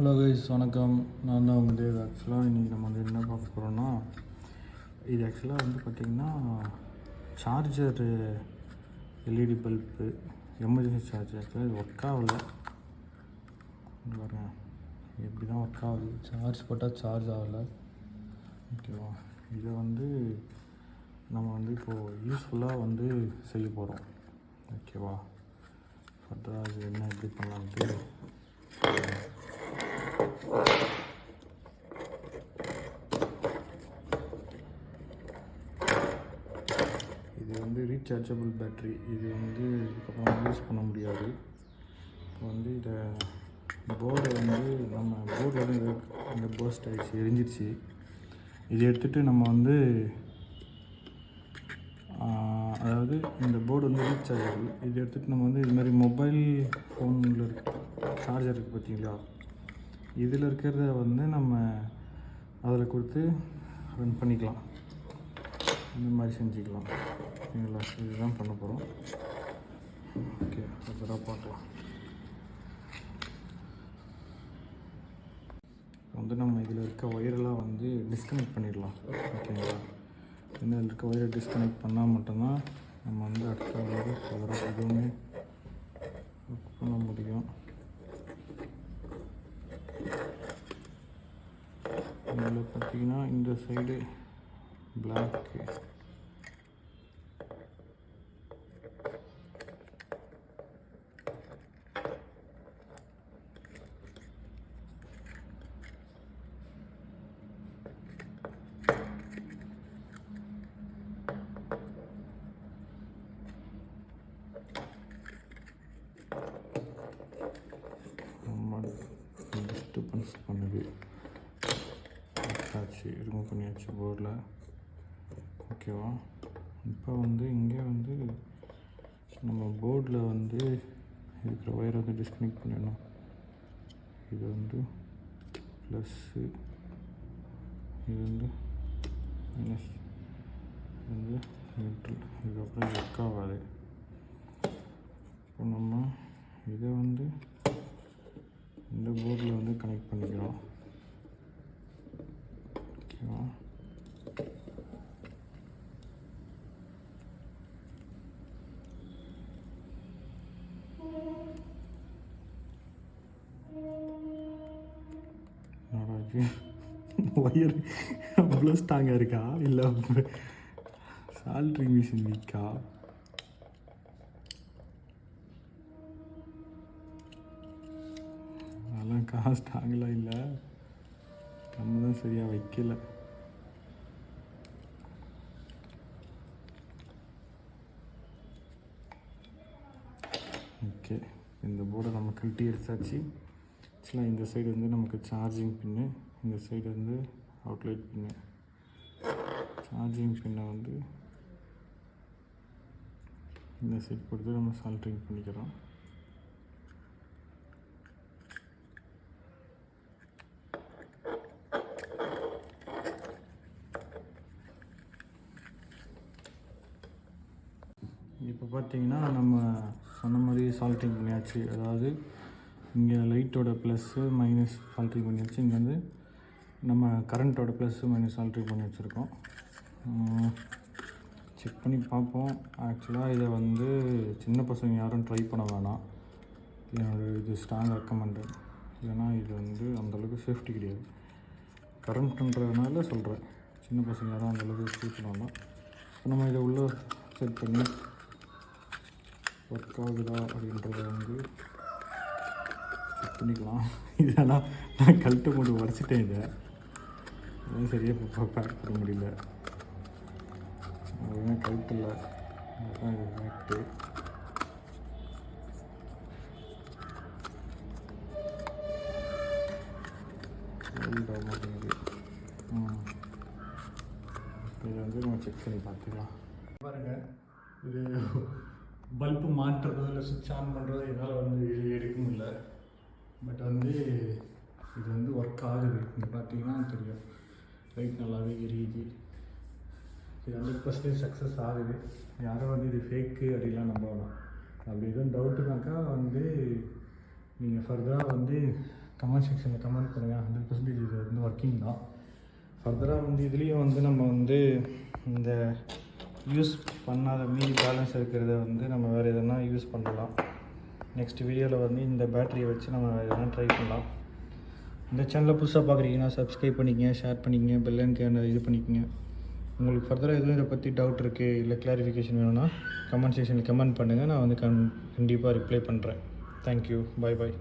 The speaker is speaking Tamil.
ஹலோ கைஸ், வணக்கம். நான் தான் உங்கள் தேவ். ஆக்சுவலாக இன்றைக்கி நம்ம வந்து என்ன பார்க்க போகிறோன்னா, இது ஆக்சுவலாக வந்து பார்த்திங்கன்னா charger, LED bulb, emergency charger. ஆக்சுவலாக இது ஒர்க் ஆகலை பாருங்க, எப்படி தான் ஒர்க் ஆகுது. சார்ஜ் போட்டால் சார்ஜ் ஆகலை. ஓகேவா, இதை வந்து நம்ம வந்து இப்போது யூஸ்ஃபுல்லாக வந்து செய்ய போகிறோம். ஓகேவா, ஃபர்தராக அது என்ன எப்படி பண்ணலான்ட்டு இது வந்து ரீசார்ஜபிள் பேட்ரி. இது வந்து இதுக்கப்புறம் யூஸ் பண்ண முடியாது. இப்போ வந்து இதை போர்டை வந்து நம்ம போர்டில் வந்து இந்த போஸ்ட் ஆகிடுச்சு, எரிஞ்சிருச்சு. இதை எடுத்துகிட்டு நம்ம வந்து அதாவது இந்த போர்டு வந்து ரீசார்ஜபிள். இதை எடுத்துகிட்டு நம்ம வந்து இது மாதிரி மொபைல் ஃபோனில் சார்ஜர் இருக்குது பார்த்தீங்களா, இதில் இருக்கிறத வந்து நம்ம அதில் கொடுத்து ரன் பண்ணிக்கலாம். இந்த மாதிரி செஞ்சுக்கலாம். ஓகேங்களா, இதுதான் பண்ண போகிறோம். ஓகே, அதெல்லாம் பார்க்கலாம். வந்து நம்ம இதில் இருக்க ஒயரெல்லாம் வந்து டிஸ்கனெக்ட் பண்ணிடலாம். ஓகேங்களா, இன்னும் இதில் இருக்க ஒயரை டிஸ்கனெக்ட் பண்ணால் மட்டும்தான் நம்ம வந்து அடுத்த வந்து ஃபர்தராக எதுவுமே ஒர்க் பண்ண முடியும். இதில் பார்த்திங்கன்னா இந்த சைடு பிளாக்கு, டிஸ்டர்பன்ஸ் பண்ணுது. ஆச்சு, ரிமூவ் பண்ணியாச்சு போர்டில். ஓகேவா, இப்போ வந்து இங்கே வந்து நம்ம போர்டில் வந்து இருக்கிற ஒயரை வந்து டிஸ்கனெக்ட் பண்ணிடணும். இது வந்து ப்ளஸ்ஸு, இது வந்து மைனஸ், இது வந்து நியூட்ரல். இதுக்கப்புறம் ஒர்க் ஆகாது. இப்போ நம்ம இதை வந்து இந்த போர்டில் வந்து கனெக்ட் பண்ணிக்கிறோம். ஓகேவா, ஒயர் அவ்வளோ ஸ்ட்ராங்காக இருக்கா, இல்லை சால்ட்ரிங் மிஷின் வீக்கா? அதெல்லாம் ஸ்ட்ராங்கெலாம் இல்லை, நம்ம தான் சரியாக வைக்கல. ஓகே, இந்த போர்டை நம்ம கழட்டி எடுத்தாச்சு. ஆக்சுவலாக இந்த சைடு வந்து நமக்கு சார்ஜிங் பின்னு, இந்த சைடு வந்து அவுட்லைட் பின்னு. சார்ஜிங் பின்னை வந்து இந்த சைடு கொடுத்து நம்ம சால்ட்ரிங் பண்ணிக்கிறோம். இப்போ பார்த்தீங்கன்னா நம்ம சொன்ன மாதிரி சால்ட்ரிங் பண்ணியாச்சு. அதாவது இங்கே லைட்டோட ப்ளஸ்ஸு மைனஸ் சால்ட்ரிங் பண்ணியாச்சு. இங்கே வந்து நம்ம கரண்ட்டோட ப்ளஸ்ஸு மைனஸ் சால்ட்ரிங் பண்ணி வச்சுருக்கோம். செக் பண்ணி பார்ப்போம். ஆக்சுவலாக இதை வந்து சின்ன பசங்க யாரும் ட்ரை பண்ண வேணாம், என்னோடய இது ஸ்ட்ராங் ரெக்கமெண்டு. ஏன்னா இது வந்து அந்தளவுக்கு சேஃப்டி கிடையாது. கரண்ட்டுன்றதுனால சொல்கிறேன், சின்ன பசங்க யாரும் அந்தளவுக்கு யூஸ் பண்ண வேண்டாம். இப்போ நம்ம இதை உள்ளே செட் பண்ணி ஒர்க் ஆகுதா அப்படின்றத வந்து செக் பண்ணிக்கலாம். இதெல்லாம் நான் கழட்ட போட்டு உடச்சிட்டேன். இதெல்லாம் சரியாக இப்போ பேக் பண்ண முடியல, அதுதான் கழட்டில். அதுதான் இது பேக்டு. மாட்டேங்குது. இதை வந்து நம்ம செக் பண்ணி பார்த்துக்கலாம். பாருங்கள், இது பல்பு மாட்டுறதோ இல்லை சுவிட்ச் ஆன் பண்ணுறதோ என்னால் வந்து இது எடுக்க முடியல. பட் வந்து இது வந்து ஒர்க் ஆகுது. இது பார்த்தீங்கன்னா தெரியும், லைட் நல்லாவே எரியுது. இது 100% சக்ஸஸ் ஆகுது. யாரும் வந்து இது ஃபேக்கு அப்படிலாம் நம்ப வேணாம். அப்படி எதுவும் டவுட்டுனாக்கா வந்து நீங்கள் ஃபர்தராக வந்து கமெண்ட் செக்ஷனில் கமெண்ட் பண்ணுங்கள். 100% இது வந்து ஒர்க்கிங் தான். ஃபர்தராக வந்து இதுலேயும் வந்து நம்ம வந்து இந்த யூஸ் பண்ணாத மீதி பேலன்ஸ் இருக்கிறத வந்து நம்ம வேறு எதனா யூஸ் பண்ணலாம். நெக்ஸ்ட் வீடியோவில் வந்து இந்த பேட்டரியை வச்சு நம்ம வேறு எதனா ட்ரை பண்ணலாம். இந்த சேனலை புதுசாக பார்க்குறீங்கன்னா சப்ஸ்கிரைப் பண்ணிக்கங்க, ஷேர் பண்ணிக்கங்க, பெல்லைக்கன் இது பண்ணிக்கங்க. உங்களுக்கு ஃபர்தராக எதுவும் இதை பற்றி டவுட் இருக்குது இல்லை கிளாரிஃபிகேஷன் வேணும்னா கமெண்ட் செக்ஷனில் கமெண்ட் பண்ணுங்கள். நான் வந்து கண்டிப்பாக ரிப்ளை பண்ணுறேன். தேங்க்யூ. பாய்.